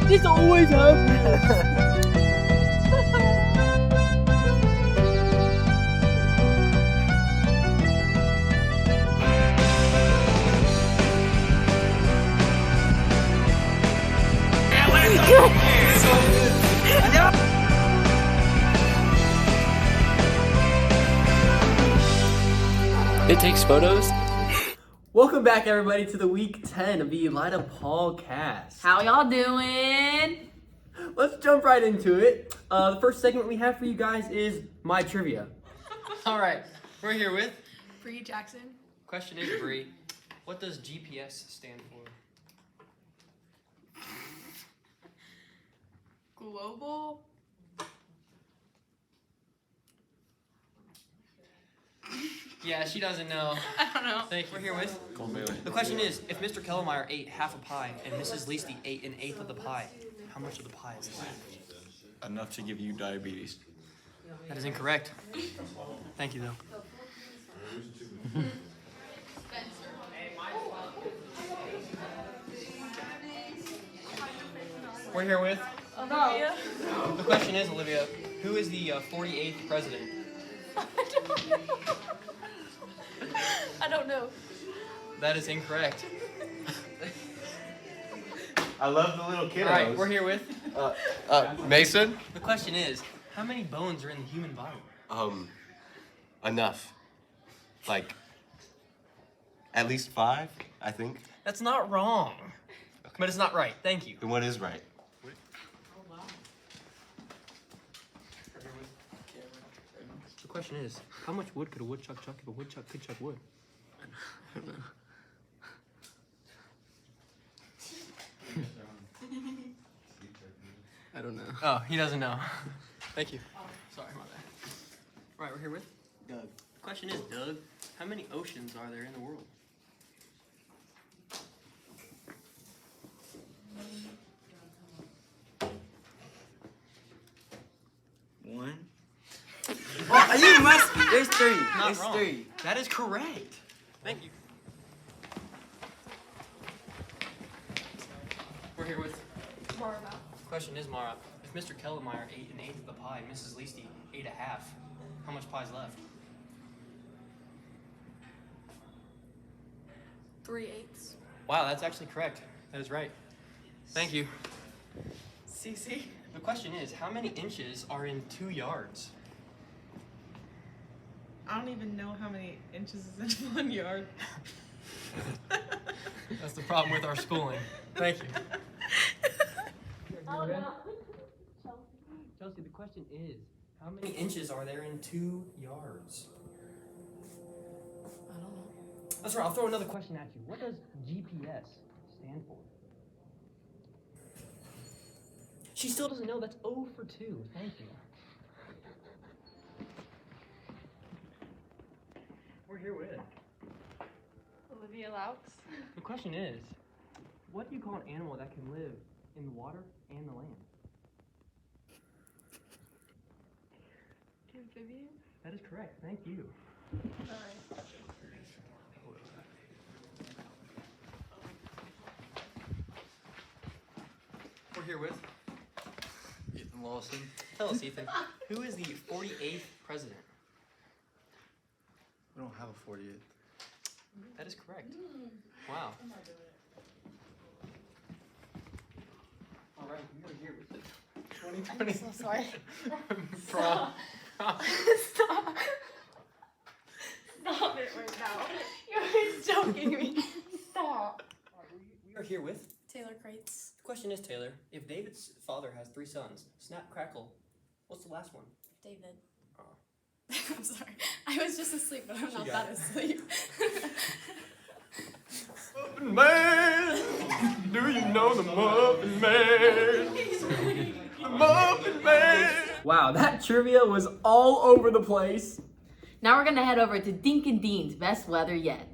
This always happens. It takes photos. Welcome back, everybody, to the week 10 of the Elida Paw cast. How y'all doing? Let's jump right into it. The first segment we have for you guys is My Trivia. All right, we're here with. Bree Jackson. Question is, Bree, what does GPS stand for? Global. Yeah, she doesn't know. I don't know. Thank you. We're here with. The question is, if Mr. Kellemeyer ate half a pie and Mrs. Leasty ate an eighth of the pie, how much of the pie is left? Enough to give you diabetes. That is incorrect. Thank you, though. We're here with. Olivia. The question is, Olivia, who is the 48th president? I don't know. That is incorrect. I love the little kiddos. All right, we're here with. Mason? The question is, how many bones are in the human body? Enough. Like, at least 5, I think. That's not wrong. But it's not right. Thank you. Then what is right? The question is, how much wood could a woodchuck chuck if a woodchuck could chuck wood? I don't know. Oh, he doesn't know. Thank you. Sorry, my bad. All right, we're here with Doug. The question is, Doug, how many oceans are there in the world? One. Oh, you must be. There's 3. Not There's wrong. 3. That is correct. Thank you. We're here with. Mara. The question is, Mara, if Mr. Kellemeyer ate an eighth of the pie and Mrs. Leasty ate a half, how much pie is left? 3/8. Wow, that's actually correct. That is right. Thank you. Cece. The question is, how many inches are in 2 yards? I don't even know how many inches is in 1 yard. That's the problem with our schooling. Thank you. Chelsea, the question is, how many inches are there in 2 yards? I don't know. That's right, I'll throw another question at you. What does GPS stand for? She still doesn't know. That's 0 for 2. Thank you. We're here with. Olivia Laux. The question is, what do you call an animal that can live in the water and the land? Amphibian. That is correct. Thank you. Alright. We're here with. Ethan Lawson. Tell us, Ethan, who is the 48th president? We don't have a 48. That is correct. Wow. All right, we are here with the 2020 I'm so sorry. prom. Stop. Stop it right now. You're joking me. Stop. We are here with. Taylor Crates. The question is, Taylor, if David's father has 3 sons, snap, crackle, what's the last one? David. Oh. I'm sorry. I was just asleep, but I'm not got that it. asleep. Muffin Man! Do you know the Muffin Man? The Muffin Man! Wow, that trivia was all over the place. Now we're gonna head over to Dink and Dean's best weather yet.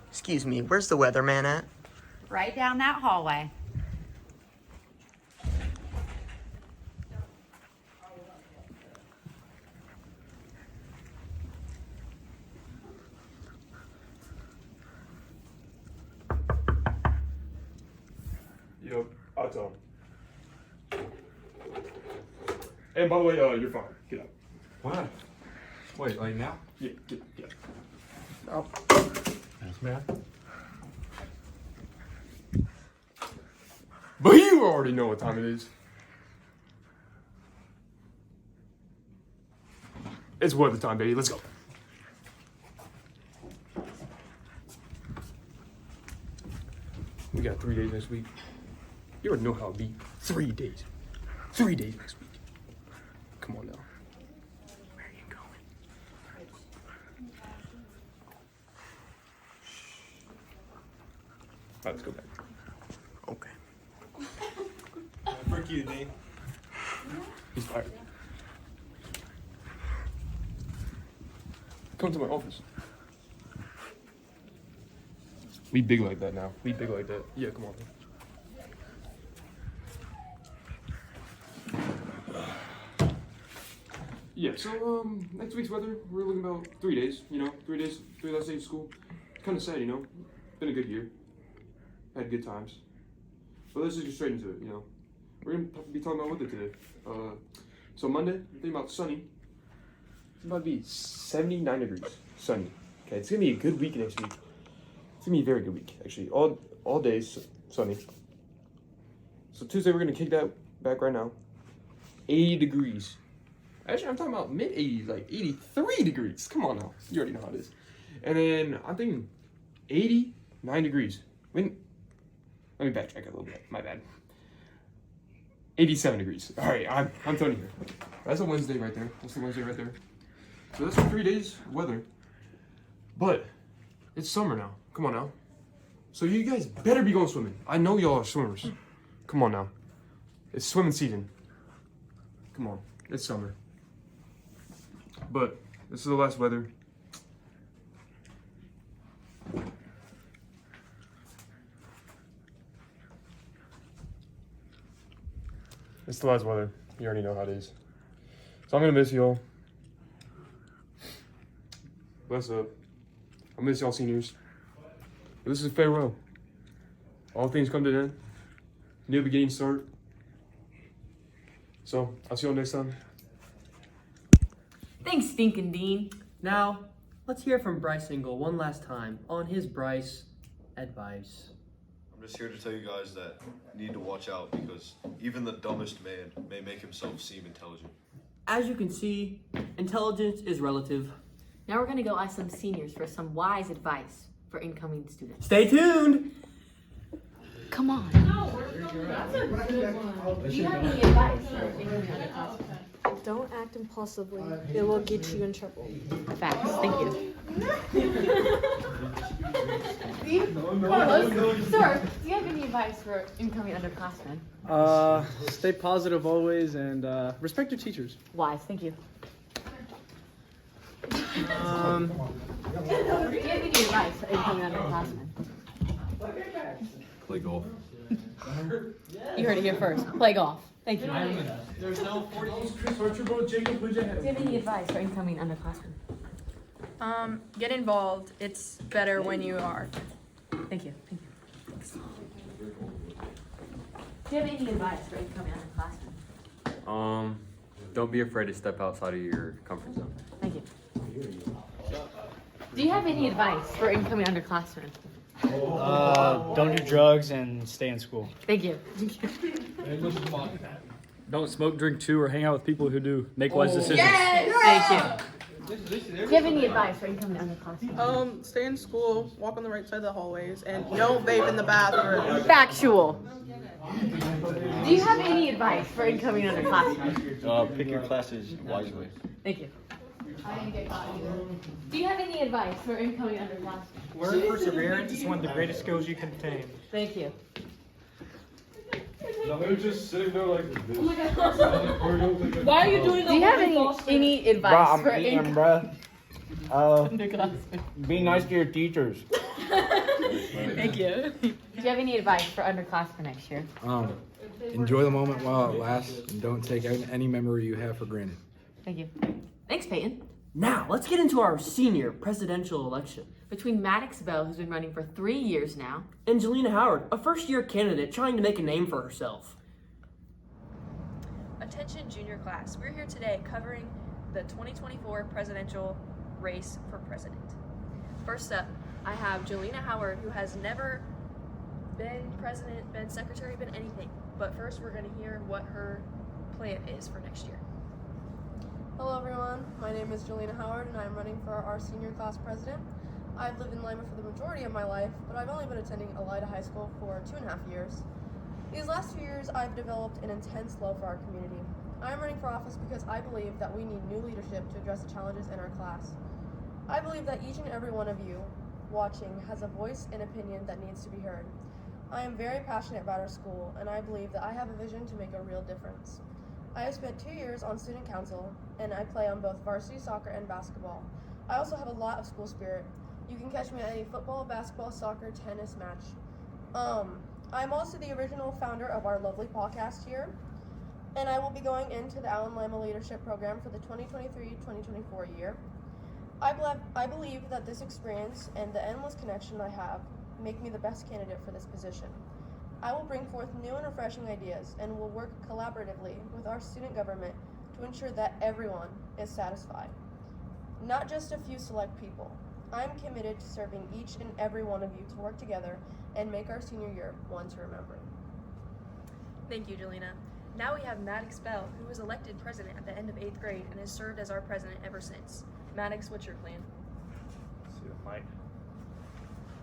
Excuse me, where's the weatherman at? Right down that hallway. out, tell him. And by the way, you're fine. Get out. Why? Wait, like now? Yeah, get out. Yes, man. But you already know what time it is. It's weather time, baby. Let's go. We got 3 days next week. You already know how it be. 3 days. 3 days next week. Come on now. Where are you going? All right, let's go back. Okay. Frick you, Dave. He's fired. Come to my office. We big like that now. We big like that. Yeah, come on. Yeah, so next week's weather, we're looking about 3 days, 3 days, 3 last days of school. Kind of sad, Been a good year. Had good times. But let's just get straight into it, We're gonna be talking about weather today. So Monday, I'm thinking about sunny. It's about to be 79 degrees, sunny. Okay, it's gonna be a good week next week. It's gonna be a very good week, actually. All days sunny. So Tuesday, we're gonna kick that back right now. 80 degrees. Actually, I'm talking about mid 80s, like 83 degrees. Come on now, you already know how it is. And then I'm thinking 89 degrees. Let me backtrack a little bit. My bad. 87 degrees. All right, I'm Tony here. That's a Wednesday right there. That's the Wednesday right there. So that's for 3 days weather. But it's summer now. Come on now. So you guys better be going swimming. I know y'all are swimmers. Come on now. It's swimming season. Come on. It's summer. But this is the last weather. It's the last weather. You already know how it is. So I'm gonna miss y'all. Bless up. I miss y'all seniors. But this is farewell. All things come to an end. New beginning start. So I'll see y'all next time. Thanks, Stinkin' Dean. Now, let's hear from Bryce Engel one last time on his Bryce advice. I'm just here to tell you guys that you need to watch out because even the dumbest man may make himself seem intelligent. As you can see, intelligence is relative. Now we're gonna go ask some seniors for some wise advice for incoming students. Stay tuned! Come on. That's a good one. Do you have any advice for incoming students? Don't act impulsively. It will get you in trouble. Facts. Thank you. Sir, do you have any advice for incoming underclassmen? Stay positive always and respect your teachers. Wise. Thank you. Do you have any advice for incoming underclassmen? Play golf. You heard it here first. Play golf. Thank you. There's no 40. Do you have any advice for incoming underclassmen? Get involved. It's better when you are. Thank you. Thank you. Do you have any advice for incoming underclassmen? Don't be afraid to step outside of your comfort zone. Thank you. Do you have any advice for incoming underclassmen? Don't do drugs and stay in school. Thank you. Don't smoke, drink, chew, or hang out with people who do. Make wise decisions. Thank you. Do you have any advice for incoming underclassmen? Stay in school, walk on the right side of the hallways, and don't vape in the bathroom. Factual. Do you have any advice for incoming underclassmen? Pick your classes wisely. Thank you. Do you have any advice for incoming underclassmen? Learn perseverance is one of the greatest skills you can attain. Thank you. No, they're just sitting there like this. Oh my God. Why are you doing that? Do you have any advice for incoming underclassmen? Be nice to your teachers. Thank you. Do you have any advice for underclassmen next year? Enjoy the moment while it lasts and don't take any memory you have for granted. Thank you. Thanks, Peyton. Now, let's get into our senior presidential election. Between Maddox Bell, who's been running for 3 years now, And Jelena Howard, a first-year candidate trying to make a name for herself. Attention junior class, we're here today covering the 2024 presidential race for president. First up, I have Jelena Howard, who has never been president, been secretary, been anything. But first we're going to hear what her plan is for next year. Hello everyone, my name is Jelena Howard and I'm running for our senior class president. I've lived in Lima for the majority of my life, but I've only been attending Elida High School for 2.5 years. These last 2 years, I've developed an intense love for our community. I am running for office because I believe that we need new leadership to address the challenges in our class. I believe that each and every one of you watching has a voice and opinion that needs to be heard. I am very passionate about our school, and I believe that I have a vision to make a real difference. I have spent 2 years on student council, and I play on both varsity soccer and basketball. I also have a lot of school spirit. You can catch me at any football, basketball, soccer, tennis match. I'm also the original founder of our lovely podcast here, and I will be going into the Allen Lima Leadership Program for the 2023-2024 year. I believe that this experience and the endless connection I have make me the best candidate for this position. I will bring forth new and refreshing ideas and will work collaboratively with our student government to ensure that everyone is satisfied, not just a few select people. I am committed to serving each and every one of you to work together and make our senior year one to remember. Thank you, Jelena. Now we have Maddox Bell, who was elected president at the end of 8th grade and has served as our president ever since. Maddox, what's your plan? See you, Mike.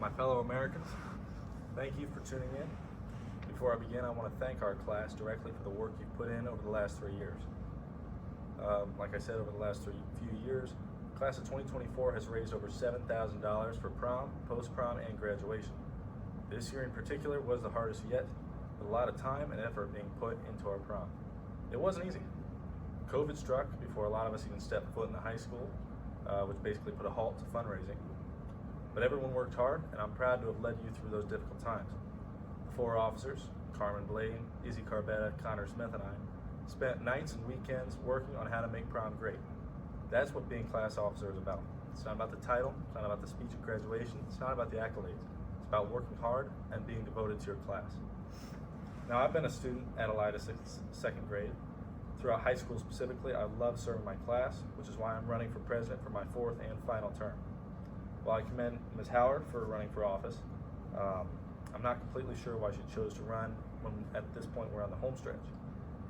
My fellow Americans, thank you for tuning in. Before I begin, I want to thank our class directly for the work you've put in over the last 3 years. Like I said, over the last few years, the class of 2024 has raised over $7,000 for prom, post-prom, and graduation. This year in particular was the hardest yet, with a lot of time and effort being put into our prom. It wasn't easy. COVID struck before a lot of us even stepped foot in the high school, which basically put a halt to fundraising. But everyone worked hard, and I'm proud to have led you through those difficult times. The 4 officers, Carmen Blaine, Izzy Carbetta, Connor Smith, and I, spent nights and weekends working on how to make prom great. That's what being class officer is about. It's not about the title, it's not about the speech at graduation, it's not about the accolades. It's about working hard and being devoted to your class. Now, I've been a student at Elida since 2nd grade. Throughout high school specifically, I love serving my class, which is why I'm running for president for my 4th and final term. While I commend Ms. Howard for running for office, I'm not completely sure why she chose to run when at this point we're on the home stretch.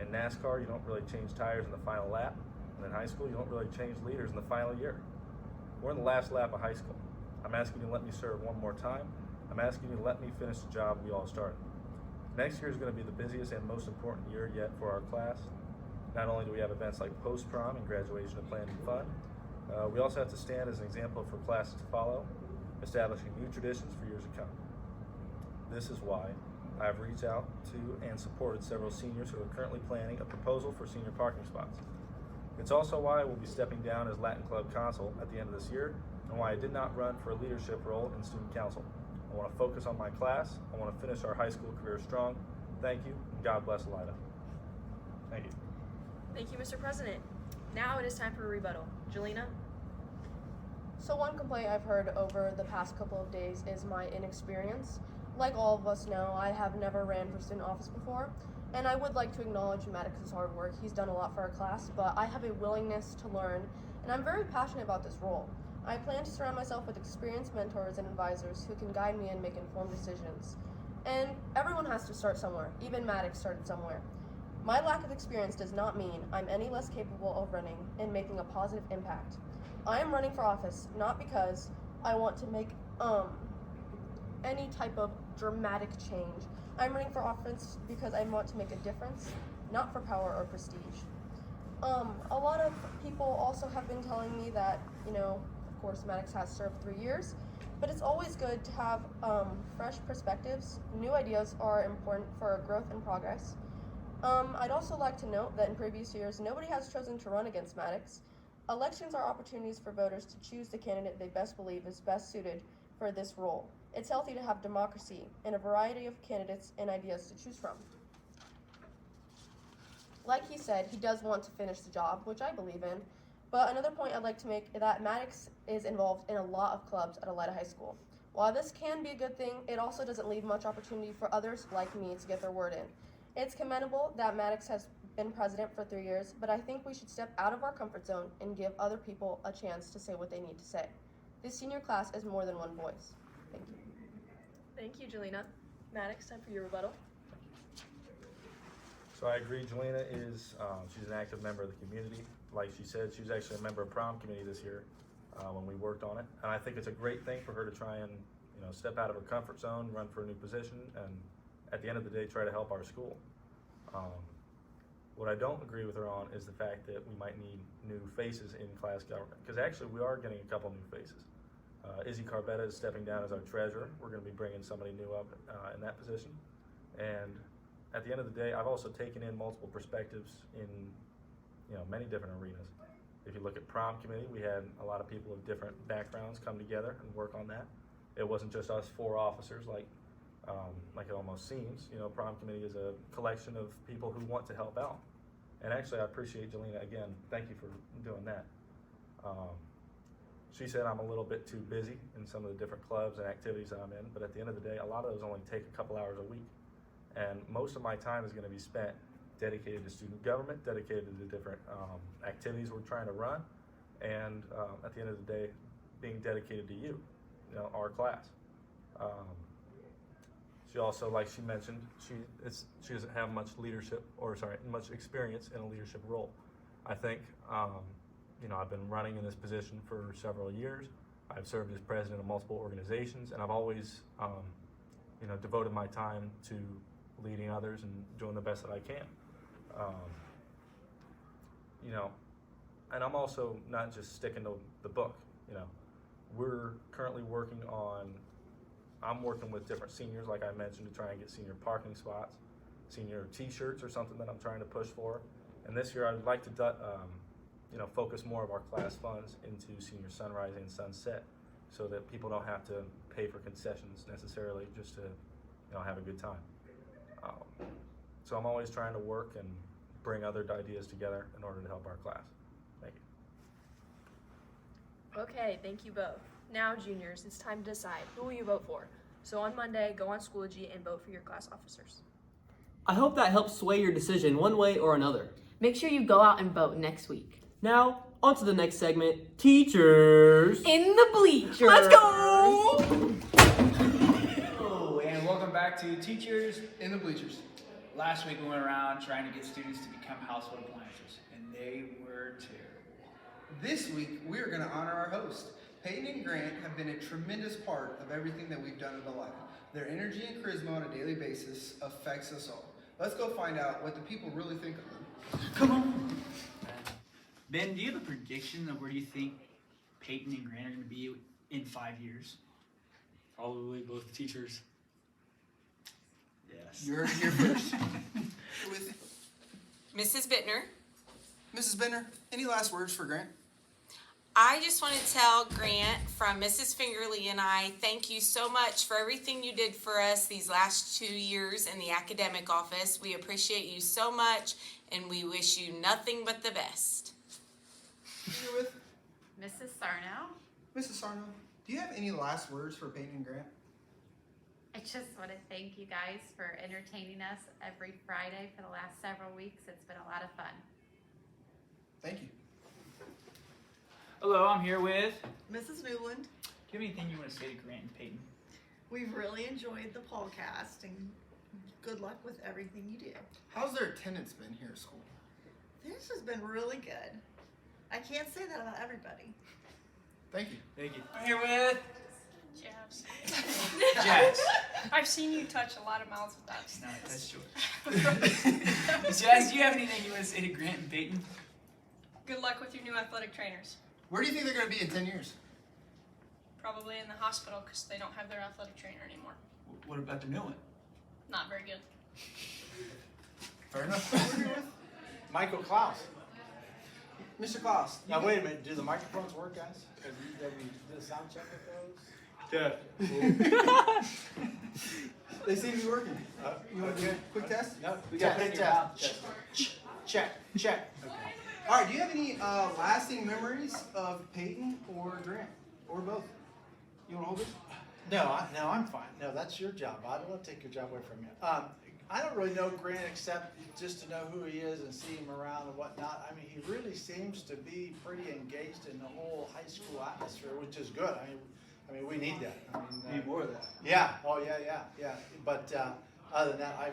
In NASCAR, you don't really change tires in the final lap, and in high school, you don't really change leaders in the final year. We're in the last lap of high school. I'm asking you to let me serve one more time. I'm asking you to let me finish the job we all started. Next year is going to be the busiest and most important year yet for our class. Not only do we have events like post-prom and graduation to plan and fun, we also have to stand as an example for classes to follow, establishing new traditions for years to come. This is why I've reached out to and supported several seniors who are currently planning a proposal for senior parking spots. It's also why I will be stepping down as Latin Club Consul at the end of this year, and why I did not run for a leadership role in student council. I want to focus on my class. I want to finish our high school career strong. Thank you, and God bless Elida. Thank you. Thank you, Mr. President. Now it is time for a rebuttal. Jelena? So one complaint I've heard over the past couple of days is my inexperience. Like all of us know, I have never ran for student office before, and I would like to acknowledge Maddox's hard work. He's done a lot for our class, but I have a willingness to learn, and I'm very passionate about this role. I plan to surround myself with experienced mentors and advisors who can guide me and make informed decisions. And everyone has to start somewhere. Even Maddox started somewhere. My lack of experience does not mean I'm any less capable of running and making a positive impact. I am running for office not because I want to make any type of dramatic change. I'm running for office because I want to make a difference, not for power or prestige. A lot of people also have been telling me that, of course, Maddox has served 3 years, but it's always good to have fresh perspectives. New ideas are important for growth and progress. I'd also like to note that in previous years, nobody has chosen to run against Maddox. Elections are opportunities for voters to choose the candidate they best believe is best suited for this role. It's healthy to have democracy and a variety of candidates and ideas to choose from. Like he said, he does want to finish the job, which I believe in, But another point I'd like to make is that Maddox is involved in a lot of clubs at Elida High School. While this can be a good thing, it also doesn't leave much opportunity for others like me to get their word in. It's commendable that Maddox has been president for 3 years, but I think we should step out of our comfort zone and give other people a chance to say what they need to say. This senior class is more than one voice. Thank you. Thank you, Jelena. Maddox, time for your rebuttal. So I agree, Jelena is, she's an active member of the community. Like she said, she was actually a member of prom committee this year when we worked on it. And I think it's a great thing for her to try and, step out of her comfort zone, run for a new position, and at the end of the day, try to help our school. What I don't agree with her on is the fact that we might need new faces in class government, because actually we are getting a couple new faces. Izzy Carbetta is stepping down as our treasurer. We're going to be bringing somebody new up in that position. And at the end of the day, I've also taken in multiple perspectives in many different arenas. If you look at prom committee, we had a lot of people of different backgrounds come together and work on that. It wasn't just us 4 officers like it almost seems. Prom committee is a collection of people who want to help out. And actually, I appreciate Jelena again. Thank you for doing that. She said I'm a little bit too busy in some of the different clubs and activities that I'm in, but at the end of the day, a lot of those only take a couple hours a week. And most of my time is going to be spent dedicated to student government, dedicated to the different activities we're trying to run, and at the end of the day, being dedicated to you, our class. She also, like she mentioned, she doesn't have much much experience in a leadership role. I think, I've been running in this position for several years. I've served as president of multiple organizations, and I've always, devoted my time to leading others and doing the best that I can. And I'm also not just sticking to the book. We're currently I'm working with different seniors, like I mentioned, to try and get senior parking spots, senior t-shirts or something that I'm trying to push for. And this year I'd like to focus more of our class funds into senior sunrise and sunset, so that people don't have to pay for concessions necessarily just to have a good time. So I'm always trying to work and bring other ideas together in order to help our class. Thank you. Okay, thank you both. Now, juniors, it's time to decide who will you vote for. So on Monday, go on Schoology and vote for your class officers. I hope that helps sway your decision one way or another. Make sure you go out and vote next week. Now, on to the next segment, Teachers in the Bleachers. Let's go! Hello, and welcome back to Teachers in the Bleachers. Last week we went around trying to get students to become household appliances, and they were terrible. This week, we are going to honor our host. Peyton and Grant have been a tremendous part of everything that we've done at Elida. Their energy and charisma on a daily basis affects us all. Let's go find out what the people really think of them. Come on! Ben, do you have a prediction of where you think Peyton and Grant are going to be in 5 years? Probably both teachers. Yes. You're here first. With Mrs. Bittner. Mrs. Bittner, any last words for Grant? I just want to tell Grant from Mrs. Fingerly and I, thank you so much for everything you did for us these last 2 years in the academic office. We appreciate you so much, and we wish you nothing but the best. You're with Mrs. Sarno. Mrs. Sarno, do you have any last words for Peyton and Grant? I just want to thank you guys for entertaining us every Friday for the last several weeks. It's been a lot of fun. Thank you. Hello, I'm here with... Mrs. Newland. Do you have anything you want to say to Grant and Peyton? We've really enjoyed the podcast, and good luck with everything you do. How's their attendance been here at school? This has been really good. I can't say that about everybody. Thank you. Thank you. I'm here with... Jabs. Jazz. I've seen you touch a lot of mouths with that. No, that's short. Jazz, do you have anything you want to say to Grant and Peyton? Good luck with your new athletic trainers. Where do you think they're going to be in 10 years? Probably in the hospital because they don't have their athletic trainer anymore. What about the new one? Not very good. Fair enough. Michael Klaus. Mr. Klaus. Now wait a minute, do the microphones work, guys? Have we did a sound check with those? Yeah. They seem to be working. You want to do a quick test? No, we got to put it in your mouth. Check. Okay. All right, do you have any lasting memories of Peyton or Grant, or both? You want to hold this? No, I'm fine. No, that's your job. I don't want to take your job away from you. I don't really know Grant except just to know who he is and see him around and whatnot. I mean, he really seems to be pretty engaged in the whole high school atmosphere, which is good. I mean, we need that. I mean, Need more of that. Yeah. Oh, yeah. But other than that, I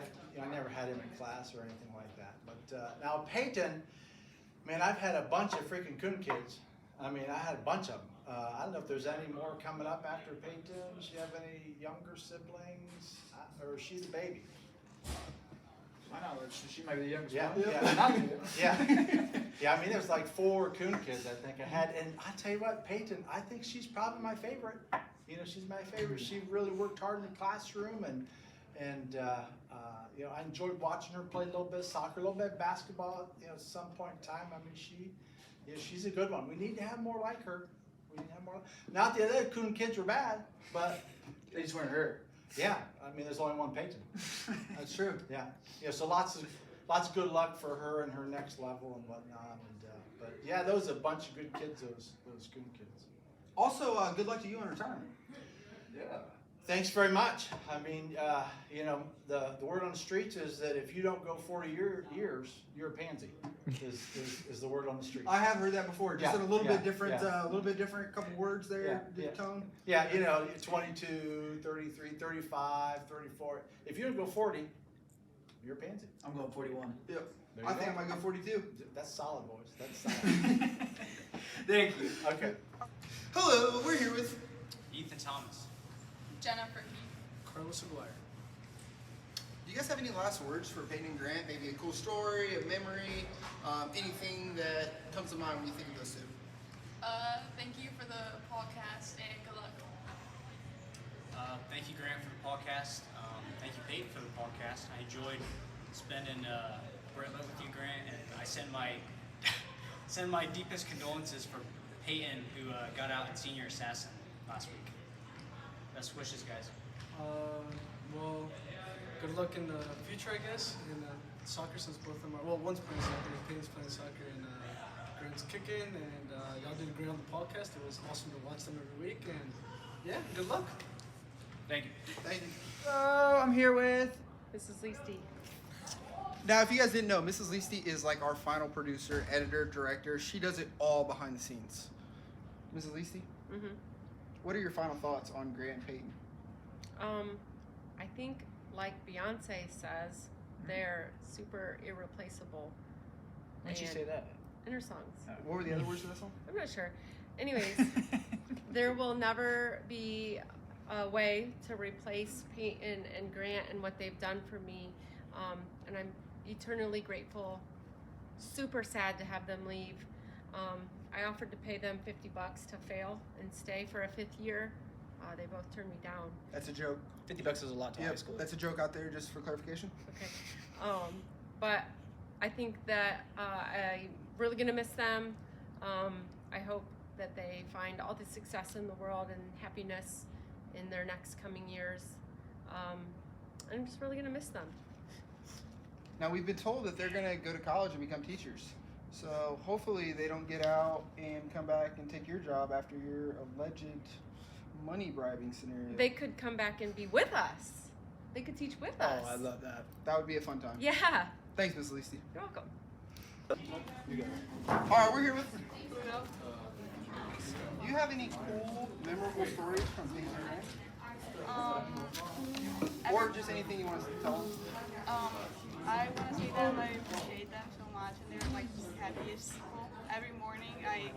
never had him in class or anything like that. But now Peyton, man, I've had a bunch of freaking coon kids. I mean, I had a bunch of them. I don't know if there's any more coming up after Peyton. Does she have any younger siblings? Or is she the baby? My knowledge, she might be the youngest Yeah, one. yeah. I mean, there's like 4 coon kids I think I had. And I tell you what, Peyton, I think she's probably my favorite. You know, she's my favorite. She really worked hard in the classroom and you know, I enjoyed watching her play a little bit of soccer, a little bit of basketball, you know, at some point in time. I mean, she's a good one. We need to have more like her. We need to have more. Not the other coon kids were bad, but They just weren't her. yeah, I mean, there's only one Peyton. That's true. Yeah. So lots of good luck for her and her next level and whatnot. And but yeah, those are a bunch of good kids. Those coon kids. Also, good luck to you in retirement. Yeah. Thanks very much. I mean, you know, the word on the streets is that if you don't go 40 years, you're a pansy. Is the word on the streets. I have heard that before. Just Yeah, a little bit different, yeah. Couple words there, tone. Yeah, you know, 22, 33, 35, 34. If you don't go 40, you're a pansy. I'm going 41. Yep. There you I think go. I might go 42. That's solid, boys. That's solid. Thank you. Okay. Hello, we're here with Ethan Thomas. Jennifer Heath. Carlos Aguirre. Do you guys have any last words for Peyton and Grant? Maybe a cool story, a memory, anything that comes to mind when you think of those two? Thank you for the podcast and good luck. Thank you, Grant, for the podcast. Thank you, Peyton, for the podcast. I enjoyed spending Brett with you, Grant, and I send my deepest condolences for Peyton, who got out in senior assassin last week. Best wishes, guys. Well, good luck in the future, I guess. In soccer, since both of them are, well, one's playing soccer, and Peyton's playing soccer, and Grant's kicking, and y'all did great on the podcast. It was awesome to watch them every week, and yeah, good luck. Thank you. Thank you. Hello, I'm here with Mrs. Leasty. Now, if you guys didn't know, Mrs. Leasty is like our final producer, editor, director. She does it all behind the scenes. Mrs. Leasty, what are your final thoughts on Grant and Peyton? I think, like Beyonce says, they're super irreplaceable. Why'd you say that? In her songs. What were the other words of that song? I'm not sure. Anyways, there will never be a way to replace Peyton and Grant and what they've done for me. And I'm eternally grateful. Super sad to have them leave. I offered to pay them $50 to fail and stay for a 5th year. They both turned me down. That's a joke. $50 is a lot to high school. That's a joke out there, just for clarification. Okay. But I think that I'm really gonna miss them. I hope that they find all the success in the world and happiness in their next coming years. I'm just really gonna miss them. Now, we've been told that they're gonna go to college and become teachers. So hopefully they don't get out and come back and take your job after your alleged money bribing scenario. They could come back and be with us. They could teach with us. Oh, I love that. That would be a fun time. Yeah. Thanks, Miss Leasty. You're welcome. You got it. All right, we're here with. Do you have any cool, memorable stories from Peyton and Grant? Or just anything you want us to tell them? I want to say that I appreciate them so much, and they're like the happiest people. Every morning I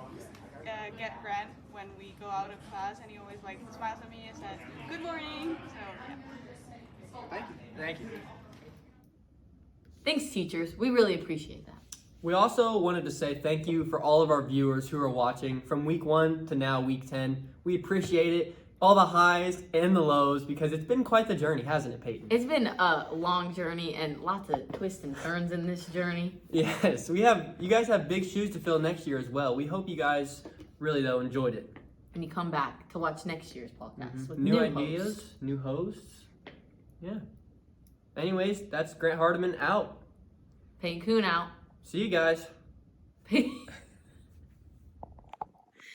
get Grant when we go out of class, and he always like smiles at me and says, "Good morning." So yeah. Thank you. Thank you. Thanks, teachers. We really appreciate that. We also wanted to say thank you for all of our viewers who are watching from week 1 to now week 10. We appreciate it. All the highs and the lows, because it's been quite the journey, hasn't it, Peyton? It's been a long journey and lots of twists and turns in this journey. Yes, you guys have big shoes to fill next year as well. We hope you guys really, though, enjoyed it. And you come back to watch next year's podcast with New new ideas, hosts. new hosts. Yeah. Anyways, that's Grant Hardiman out. Peyton Kuhn out. See you guys. Peace.